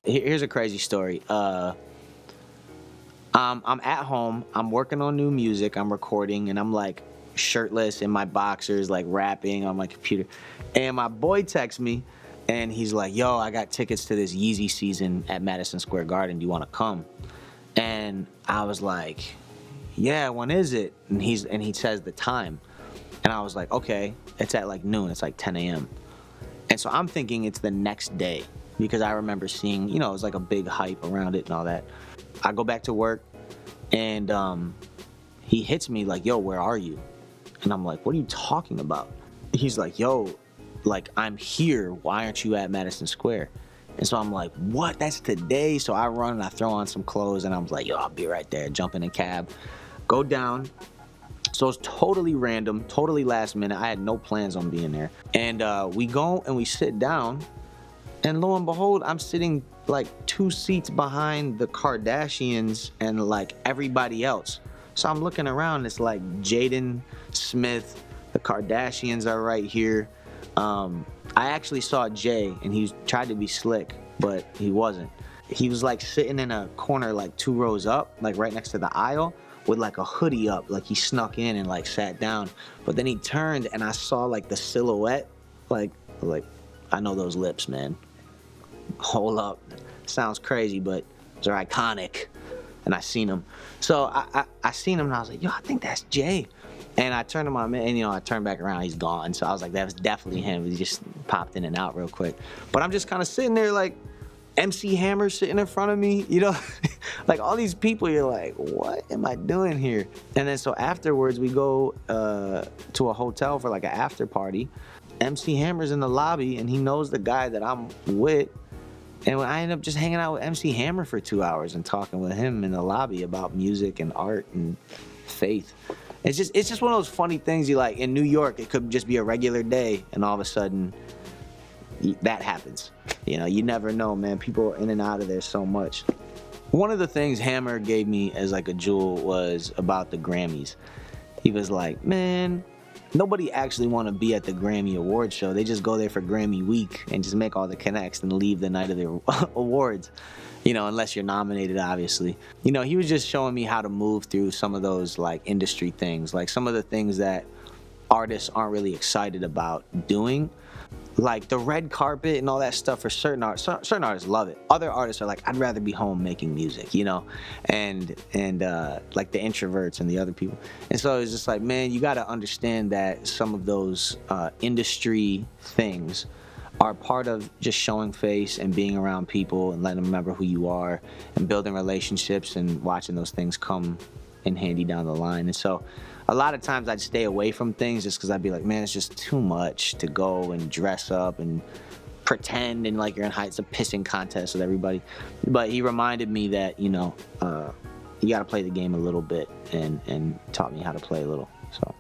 Here's a crazy story. I'm at home, I'm working on new music, I'm recording, and I'm like shirtless in my boxers, like rapping on my computer. And my boy texts me, and he's like, yo, I got tickets to this Yeezy season at Madison Square Garden. Do you want to come? And I was like, yeah, when is it? And he says the time. And I was like, okay, it's at like noon, it's like 10 a.m. And so I'm thinking it's the next day because I remember seeing, you know, it was like a big hype around it and all that. I go back to work, and he hits me like, yo, where are you? And I'm like, what are you talking about? He's like, yo, like, I'm here. Why aren't you at Madison Square? And so I'm like, what? That's today? So I run and I throw on some clothes, and I was like, yo, I'll be right there. Jump in a cab, go down. So it's totally random, totally last minute. I had no plans on being there. And we go and we sit down, and lo and behold, I'm sitting like 2 seats behind the Kardashians and like everybody else. So I'm looking around, it's like Jaden Smith, the Kardashians are right here. I actually saw Jay, and he tried to be slick, but he wasn't. He was like sitting in a corner like 2 rows up, like right next to the aisle, with like a hoodie up, like he snuck in and like sat down. But then he turned, and I saw like the silhouette, like I know those lips, man. Hold up, sounds crazy, but they're iconic. And I seen him. So I seen him, and I was like, yo, I think that's Jay. And I turned to my man, and you know, I turned back around, he's gone. So I was like, that was definitely him. He just popped in and out real quick. But I'm just kind of sitting there like MC Hammer sitting in front of me, you know? Like all these people, you're like, what am I doing here? And then so afterwards, we go to a hotel for like an after party. MC Hammer's in the lobby, and he knows the guy that I'm with. And I ended up just hanging out with MC Hammer for 2 hours and talking with him in the lobby about music and art and faith. It's just one of those funny things. You like in New York, it could just be a regular day, and all of a sudden that happens. You know, you never know, man. People are in and out of there so much. One of the things Hammer gave me as like a jewel was about the Grammys. He was like, man, nobody actually want to be at the Grammy Awards show. They just go there for Grammy week and just make all the connects and leave the night of the awards. You know, unless you're nominated, obviously. You know, he was just showing me how to move through some of those like industry things, like some of the things that artists aren't really excited about doing. Like the red carpet and all that stuff for certain artists. Certain artists love it. Other artists are like, I'd rather be home making music, you know? And like the introverts and the other people. And so it's just like, man, you gotta understand that some of those industry things are part of just showing face and being around people and letting them remember who you are and building relationships and watching those things come in handy down the line. And so a lot of times I'd stay away from things just because I'd be like, man, it's just too much to go and dress up and pretend and like you're in it's a pissing contest with everybody. But he reminded me that, you know, you got to play the game a little bit and taught me how to play a little. So.